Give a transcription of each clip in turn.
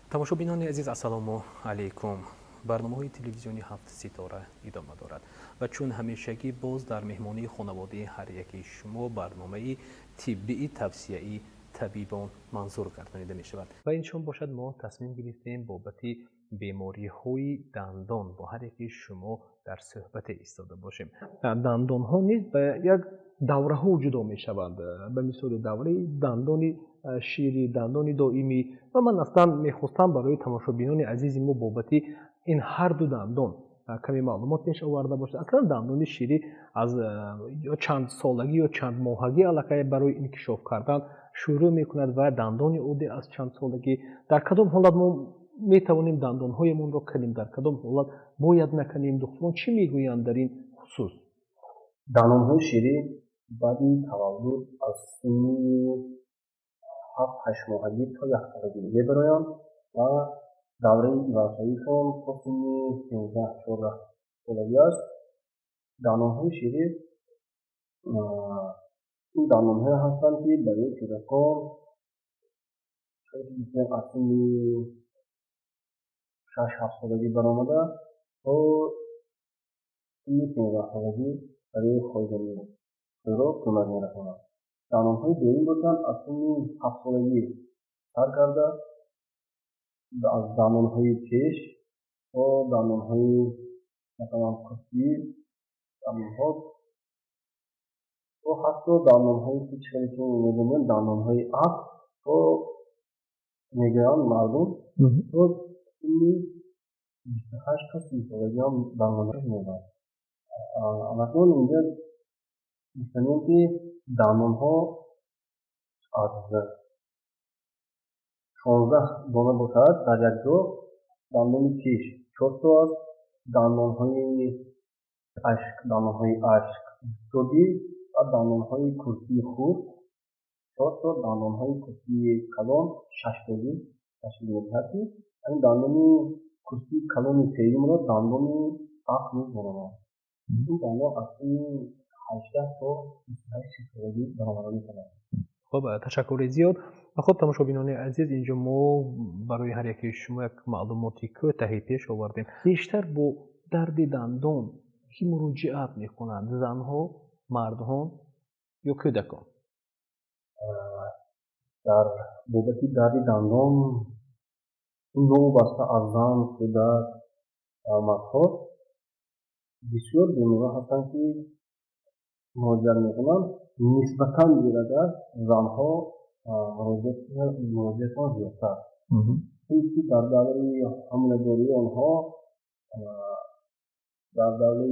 тамошобинони азиз, ассалому алайкум. барномаҳои телевизиони ҳафт ситора идома дорад ва чун ҳамешагӣ боз дар меҳмонии хонаводаи ҳар яки шумо барномаи тиббии тавсияи табибон манзур гардонида мешавад. ва иншон бошад мо тасмим гирифтем бобати бемориҳои дандон бо ҳар яки шумо дар суҳбате истода бошем. дандонҳо низ ба як давраҳо ҷудо мешаванд. ба мисоли давраи дандони шири, дандони доимӣ. ва ман аслан мехостам барои тамошобинони азизи мо бобати ин ҳарду дандон каме маълумот мешоварда бошад. аслан дандони ширӣ аз ё чанд солагӣ ё чанд моҳагӣ аллакай барои инкишоф кардан шурӯъ мекунад ва дандони оде аз чанд солагӣ. дар кадом ҳолат мо метавонем дандонҳоямонро канем, дар кадом ҳолат бояд наканем? духтурон чӣ мегӯянд дар ин хусус? дандонҳои ширӣ баъди таваллуд аз синни 7-8 моҳагӣ то 1 солагӣ мебароянд ва давраи ивансоишон то синни 13-14 солагӣ аст. дандонҳои ширӣ ин дандонҳое ҳастанд, ки барои кӯдакон аз синни 6-7 солагӣ баромада то синни 15 солагӣ барои хӯрдани хӯрок кӯмак мерасонанд. дандонҳои дуюм бошанд аз синни 7 солагӣ сар карда аз дандонҳои пеш то дандонҳои масалан курсӣ дандонҳо то ҳатто дандонҳои кичикаре ки мебинем дандонҳои афт то мегӯянд мардум то синни 28 то 30 солагӣ ҳам дандонҳо мебаранд. анакун инҷо мефаҳмем ки дандонҳо аз 16 дона бошад дар як ҷо. дандони пеш 4 то аст, дандонҳои ашк 22 ва дандонҳои курсии хурд 4 то, дандонҳои курсии калон 60 ҳасти. ин дандони курсии калони сеюмро дандони афт меноманд. ин дандон аз синни 18 то 28 солагӣ баромада мешавад. خب تشکر زیاد. خب تماشابینان عزیز، اینجا ما برای هر یکی شما یک معلوماتی کوتاهی پیش آوردیم. بیشتر با درد دندان کی مراجعت میکنند؟ زنها، مردان یا کودکان؟ در بابت درد دندان نوع بسته از زن، کودک و مردها بسیار بیماران هستند که مراجعت میکنند. نسبتاً بیشتر زنها مراجعتشان زیادتر است. چون در دوره حمله‌داری آنها در دوره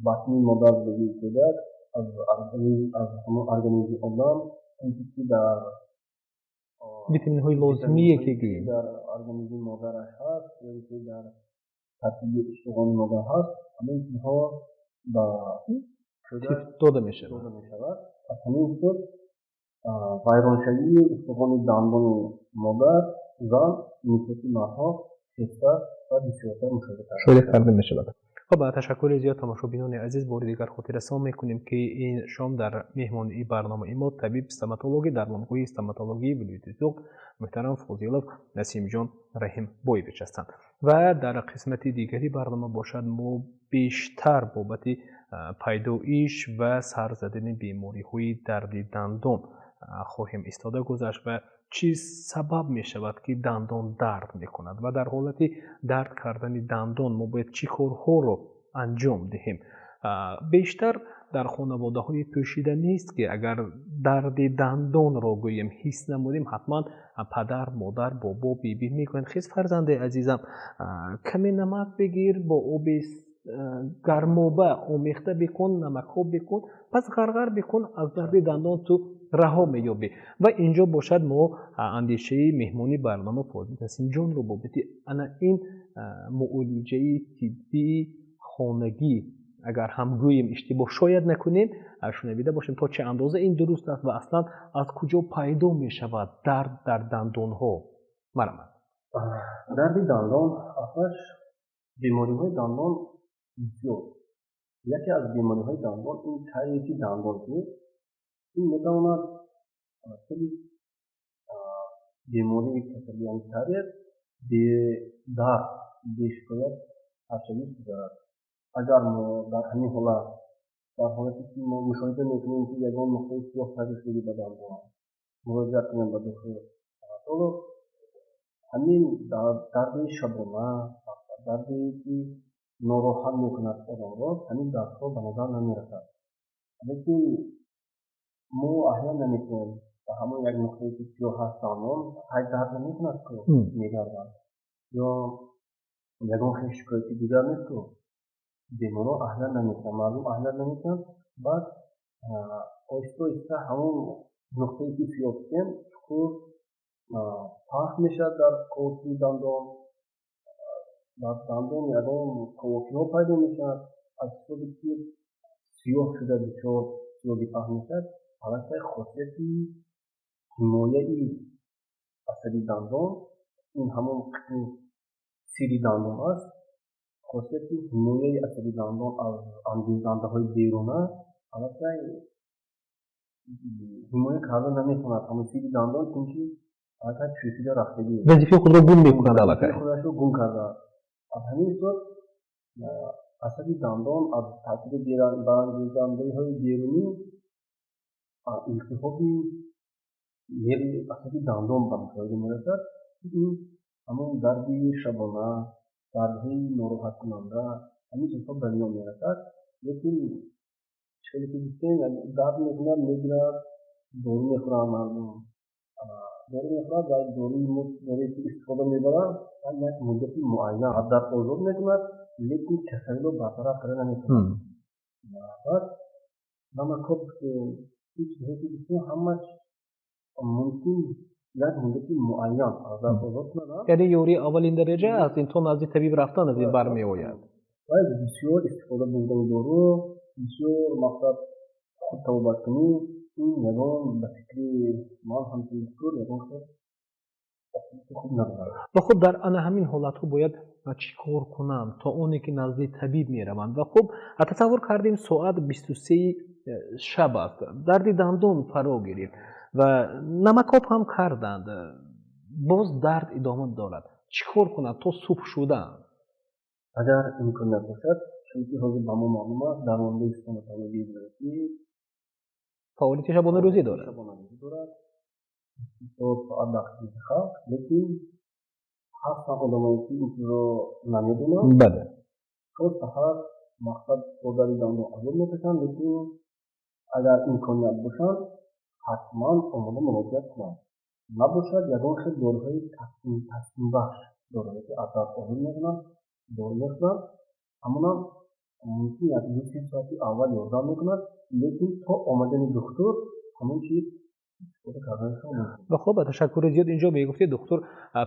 بطن مادر بزرگ کودک از همون ارگانیسم آدم چیزی که در ویتامین‌های لازمیه که در ارگانیسم مادرش هست یا که در ترکیب استخوان مادر هست، همه اینها با داده میشه. از همین صورت ویرانشوی استخوان دندان مادر زن نسبت مردها بیشتر و بسیارتر مشاهده کرده میشود. خب تشکر زیاد تماشابینان عزیز. بار دیگر خاطررسان میکنیم که این شام در مهمانی برنامه ما طبیب استоматологی درمانگوی استоматологی ولایت زوق محترم فاضلov نسیم جان رحیم بویویچ هستند و در قسمت دیگری برنامه باشد ما بیشتر بابت پیدایش و سر زدن بیماری‌های درد دندان خواهیم ایستاده گذشت و چی سبب می شود که دندان درد می کند و در حالت درد کردن دندان ما باید چی کارها رو انجام دهیم. بیشتر در خانواده های پوشیده نیست که اگر درد دندان را گوییم حس نمودیم حتما پدر، مادر، بابا، بیبی میگویند خیز فرزند عزیزم کمی نمک بگیر با آب گرمابه آمیخته بکن، نمک ها بکن، پس غرغر بکن، از درد دندان تو رها می‌یابی و اینجا باشد ما اندیشه مهمانی برنامه فاضل حسین جان رو بابت انا این معالجه طبی خانگی اگر هم گوییم اشتباه شاید نکنیم شنویده باشیم تا چه اندازه این درست است و اصلا از کجا پیدا می شود درد در دندان ها مرحمت درد دندان آخرش بیماری های دندان بسیار یکی از بیماری های دندان این تریکی دندان که این میتواند خیلی بیماری کسلی یعنی تریک به درد به شکایت تشخیص دارد اگر ما در همین حالت در حالتی که ما مشاهده میکنیم که یگان نقطه سیاه تری شده به دندان مراجعه کنیم به دکتر حالا همین درد شبانه دردی که ناراحت میکند آدم را همین دردها به نظر نمیرسد لیکن ما احیانا نمیکنیم و همون یک نقطه که سیاه هست دندان های درد نمیکند که میگردد یا یگان خیلی شکایتی دیگر نیست که بیمارا احیانا نمیکنند معلوم احیانا نمیکنند بعد آهسته آهسته همون نقطه که سیاه کردیم چطور پخش میشد در کوکی دندان در دندان یگان کوکی ها پیدا میشد از صورتی که سیاه شده بسیار سیاهی پخش میشد حالت خاصیتی حمایه عصبی دندان این همون قسم سیری دندان است خاصیتی حمایه عصبی دندان از انگیزنده های بیرونه حالت حمایه کردن نمیکند همون سیری دندان چون حالت پیچیده رفتگی وظیفه خود را گم می‌کند علاقه خودش رو گم کرده از همین صورت عصبی دندان از تاثیر برانگیزنده های بیرونی التهابی نیروی عصبی دندان به مشاهده میرسد این همون دردی شبانه دردهای ناراحت کننده همین چیزها به میان میرسد لیکن چیزی که گفتیم درد میکند میگیرد دارو میخورد مردم دارو میخورد و دارویی که استفاده میبرد و یک مدت معین درد آزاد میکند لیکن کسری رو برطرف کرده نمیکند بعد نمکاب که این چیزی که گفتیم همش ممکن یک مدت معین درد آزاد کنند یعنی یوری اولین درجه از این تو نزد طبیب رفتن از این برمی آید باید بسیار استفاده بودن دارو بسیار مقصد خود توبه کنی این یگان به فکر من همچنین دکتر یگان خوب ندارد و خب در آن همین حالت ها باید چی کار کنم تا اونی که نزد طبیب میروند و خب تصور کردیم ساعت 23 شب است درد دندان فرا گرفت و نمکاب هم کردند باز درد ادامه دارد چی کار کنم تا صبح شدن اگر امکان نباشد چونکه حاضر به ما معلوم است درمانده استوماتولوژی عبارتی فعالیت شبانه روزی دارد تو ساعت دقیقی خواه لیکن هستن آدمایی که این چیز رو نمیدونن بله تو سحر مقصد برداری دندان عذاب میکشن لیکن اگر امکانیت باشد حتما آماده مراجعت کنند نباشد یگان خیلی داروهای تصمیم بخش داروهایی که از درد آزاد میکنند دارو میخورند همون ممکن یک دو سه ساعتی اول یاردم میکند لیکن تا آمدن دکتر همون چیز استفاده کردنشان ممکن و خب تشکر زیاد اینجا میگفتی دکتر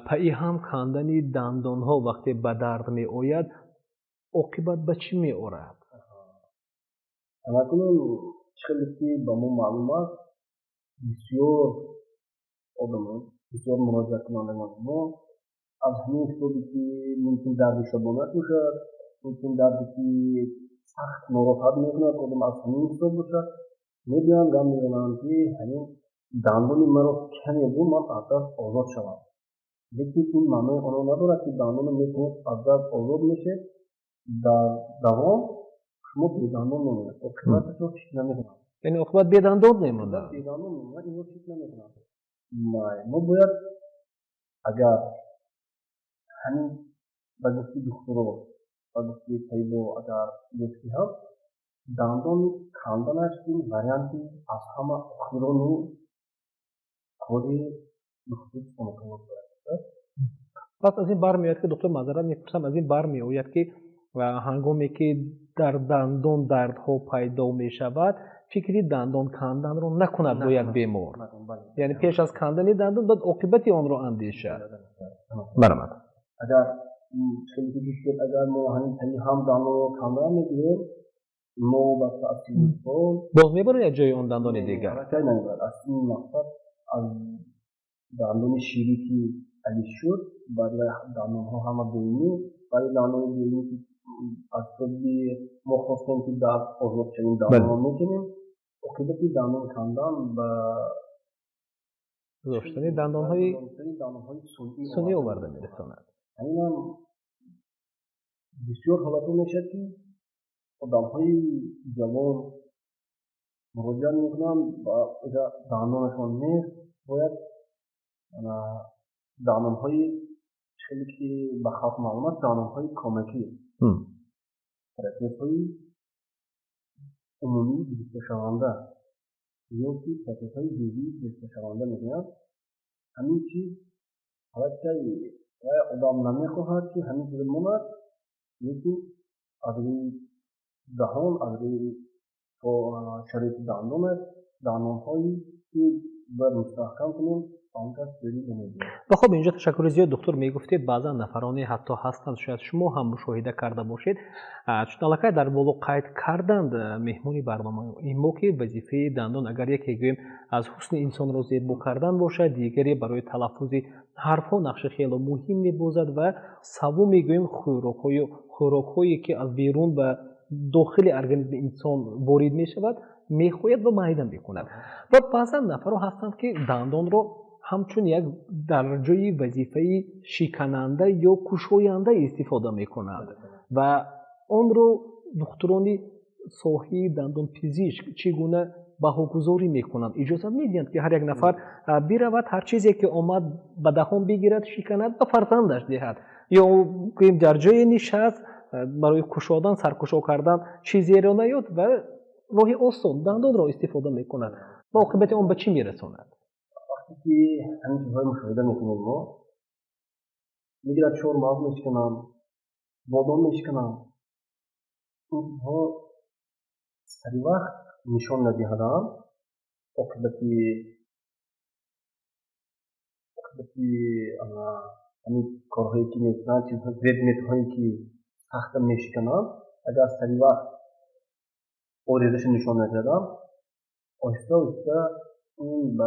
پئی هم کندن دندان ها وقتی به درد می آید عاقبت به چی می آورد همکنون چیزی که با ما معلوم است بسیار آدمان بسیار مراجعه کنندگان ما از همین اسبابی که ممکن درد شبانه باشد ممکن دردی که سخت ناراحت میکند آدم از همین اسباب باشد میبینند غم میزنند که همین دندان مرا کمی بود من از دست آزاد شوم لیکن این معنی آنها ندارد که دندان میتواند از دست آزاد میشه در دوام شما بی دندان نمونید عاقبتش رو چیز نمیکنند یعنی عاقبت بی دندان نمیماند بی دندان نمونید این رو چیز نمیکنند ما باید اگر همین به گفته دکترها به گفته طبیبا اگر گفتی هم دندان کندنش این وریانتی از همه آخرانو کاری دکتر استوماتولوژ است پس از این برمیاد که دکتر معذرت میپرسم از این برمیآید که هنگامی که در دندان دردها پیدا می شود فکری دندان کندن رو نکند با یک بیمار. بله. یعنی پیش از کندن دندان باید عاقبت آن رو اندیشه. برآمد. اگر خیلی پیش بیاد اگر ما همین هم دندان رو کندن میگیریم ما به تأثیر خود باز میبره یک جای آن دندان دیگر. حرکت نمیبرد. اصلی مقصد از دندان شیری که علی شد برای دندان ها همه بینی برای دندان بینی که از طبی ما خواستیم که در آزاد چنین دندان ها میکنیم عاقبت دندان کندن به گذاشتن دندان های سنی آورده آورده میرساند. همین هم بسیار حالت میشه که آدم های جوان مراجعه میکنن و اگر دندانشان نیست باید دندان های خیلی که به خاط معلومات دندان های کمکی پرکتیس های عمومی بسته شونده یا که پرکتیس های جزئی بسته شونده میگن همین چیز حالت که آدم نمیخواهد که همین چیز ماند لیکن از روی دهان از روی شریط دندان هایی که باید مستحکم کنیم آنقدر سری بمیدیم. و خب اینجا تشکر زیاد دکتر میگفتید بعضا نفرانی حتی هستند شاید شما هم مشاهده کرده باشید چون در بالو قید کردند مهمونی برنامه این موقع وظیفه دندان اگر یکی گویم از حسن انسان را زیبا کردن باشد دیگری برای تلفظ حرفها نقش خیلی مهم میبازد و سوم میگویم خوراک‌هایی که از بیرون به داخل ارگانیسم انسان وارد میشود میخوید و معده میکند و بعضا نفرها هستند که دندان رو همچون یک در جای وظیفه شکننده یا کشاینده استفاده میکنند و آن رو دکتران ساحه دندان پزشک چگونه بهاگذاری میکنند اجازه میدهند که هر یک نفر برود هر چیزی که آمد به دهان بگیرد شکند و فرزندش دهد یا در جای نشست برای کشادن سرکشا کردن چیزی را نیاد و راه آسان دندان را استفاده میکند و عاقبت آن به چی میرساند؟ وقتی که همین چیزهای مشاهده میکنیم ما میگیرد چهار مغز میشکنم بادام میشکنم اینها سری وقت نشان ندهدن عاقبت همین کارهایی که میکنن چیزهای پردمیت‌هایی که سخت میشکنن اگر سری وقت اوریزش نشان ندهدن آهسته آهسته این به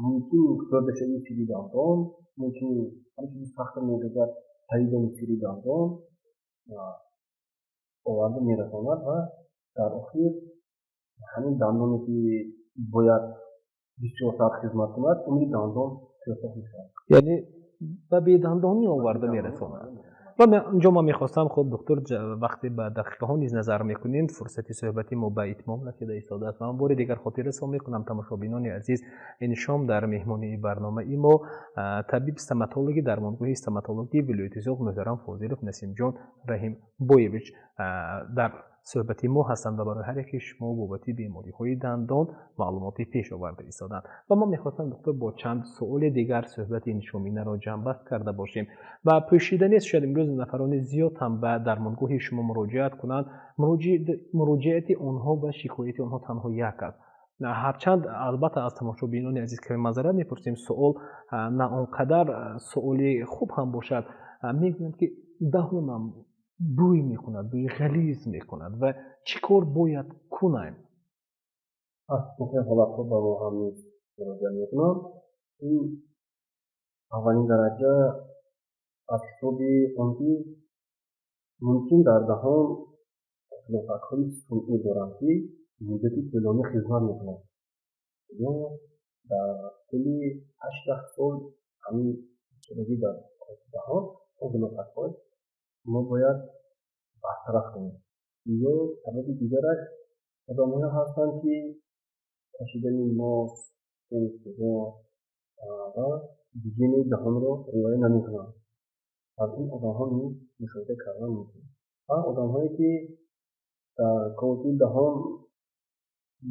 ممکن خورده شدی سری دندان ممکن همین چیزی سخت میگذار پریدن سری دندان آورده میرساند و در آخر همین دندانی که باید بسیار ساعت خدمت کند اون دندان توسعه میشود یعنی به بیدندانی آورده میرساند و اینجا ما میخواستم خود دکتر وقتی به دقیقه ها نیز نظر میکنیم فرصتی صحبتی ما به اتمام رسیده ایستاده است. من بار دیگر خاطر رسان میکنم تماشابینان عزیز این شام در مهمانی برنامه ای ما طبیب استماتولوژی درمانگاه استماتولوژی ولایت زوق محترم فاضلوف نسیم جان رحیم بویویچ در صحبتی ما هستند و برای هر یکی شما بابت بیماری های دندان معلوماتی پیش آورده ایستادند و ما میخواستم دکتر با چند سوال دیگر صحبت این شومینه را جنبست کرده باشیم و پوشیدنی است شاید امروز نفران زیاد هم به درمانگاه شما مراجعت کنند مراجعت آنها و شکایت آنها تنها یک است هرچند البته از تماشابینان عزیز که معذرت میپرسیم سوال نه آنقدر سوالی خوب هم باشد میگویند که دهانم بوی میکند بوی غلیظ میکند و چیکار باید کنیم از این حالت ها با ما هم مراجعه میکنم این اولین درجه از حساب آنکه ممکن در دهان اختلافات های سنئی دارند که مدتی طولانی خدمت میکنند یا در طول 8 سال همین چیزی در دهان اختلافات های ما باید برطرف کنیم یا سبب دیگرش آدم‌هایی هستند که کشیدن ماسک سنسور و دیگه دهان را رعایت نمیکنند از این آدم‌ها نیز مشاهده کردن میکنیم و آدم‌هایی که در کاوی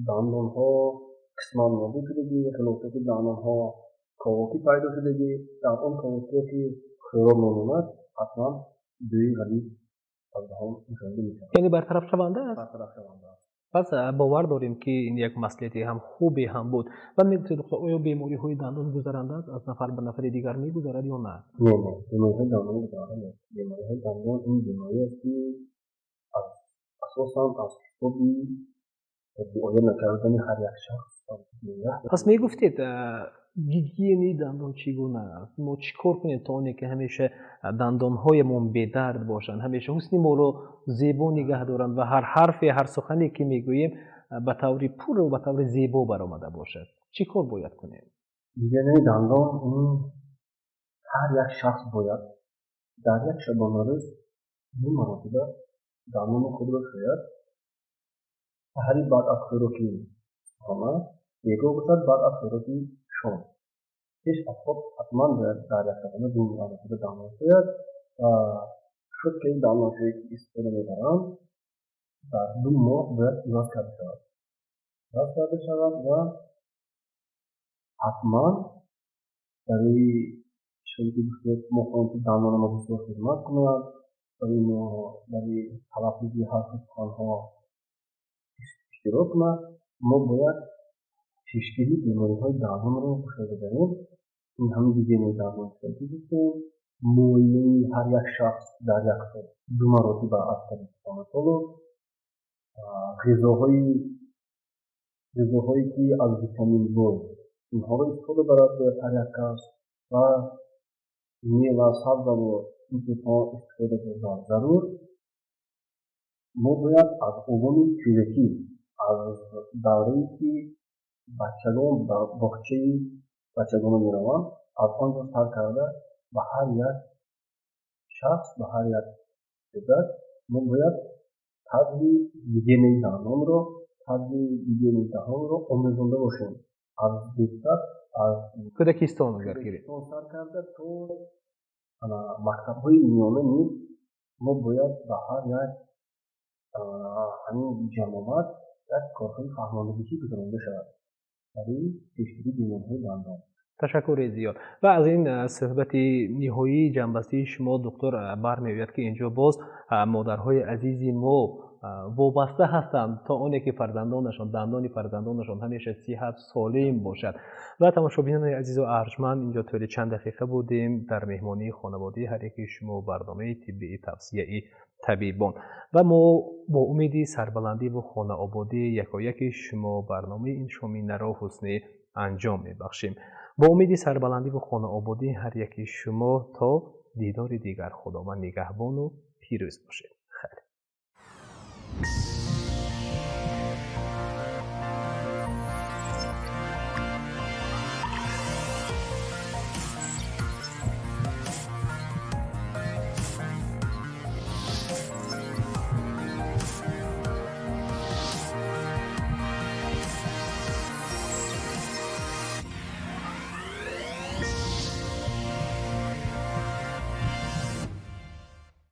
دندان‌ها قسمان نابود شدگی خلافت دندان‌ها کاوی پیدا شدگی در آن کاوی که خوراک نمی‌آمد حتما بوی غلیظ از دهان مشاهده می‌شود یعنی برطرف شونده است پس باور داریم که این یک مصلحتی هم خوبی هم بود. و میگوید دکتر آیا بیماری های دندان گذرنده است، از نفر به نفر دیگر میگذرد یا نه؟ نه نه، بیماریهای دندان گذرنده نیست. بیماریهای دندان این بیماری است که از اساساً از خوبی رعایت نکردن هر یک شخص میاد. پس میگفتید گیگینی دندان چگونه است؟ ما چیکار کنیم تا اونی که همیشه دندانهایمون به درد باشند، همیشه حسن ما رو زیبا نگه دارند و هر حرفی هر سخنی که میگوییم به طور پور و به طور زیبا برآمده باشد؟ چیکار باید کنیم؟ دیگری دندان این هر یک شخص باید در یک شبانه روز 2 مرتبه دندان خود را شوید. هر بعد از خوراکی آمد دیگر باشد بعد از خوراکی شام. هیچ از خود حتما باید در یک شبانه 2 مرتبه دندان شوید و شد که این دندانشویی که استفاده میبرند در 2 ماه باید عوض کرده شود. عوض کرده شود و حتما برای شدید بسیار مخاطب دندان ما بسیار خدمت کند. برای تلفظ هر سخنها اشتراک کند. ما باید پیشگیری بیماریهای دندان را گوشه بدهیم. این همین بیماری دندان شدی بودیم. معاینه هر یک شخص در یک سال 2 مرتبه از طریق استوماتولوژ. غذاهایی که از ویتامین B اینها را استفاده برد هر یک کس و میوه سبز و این چیزها استفاده بردن ضرور. ما باید از عنوان کودکی از دوره‌ای که بچگان به باغچه بچگان میروند از آنجا سر کرده و هر یک شخص و هر یک کودک ما باید طرز هیگین دهان را آموزانده باشیم. از بیشتر از کودکستان اگر گیریم سر کرده تو مکتب‌های میانه نیز ما باید به هر یک همین جماعت یک کارهای فهماندهی گذرانده شود برای پیشگیری بیماری‌های دندان. تشکر زیاد. و از این صحبت نهایی جنبسته شما دکتر برمی‌آید که اینجا باز مادرهای عزیزی ما وابسته هستند تا اونی که فرزندانشان دندان فرزندانشان همیشه صحت سالم باشد. و تماشاگران عزیز و ارجمند اینجا طول چند دقیقه بودیم در مهمانی خانواده هر یکی شما برنامه طبی توصیه‌ای طبیبان و ما با امید سربلندی و خانه آبادی یکایک شما برنامه این شومینه را حسنی انجام میبخشیم. با امید سربلندی و خانه آبادی هر یکی شما تا دیدار دیگر خداوند نگهبان و پیروز باشید. خیر.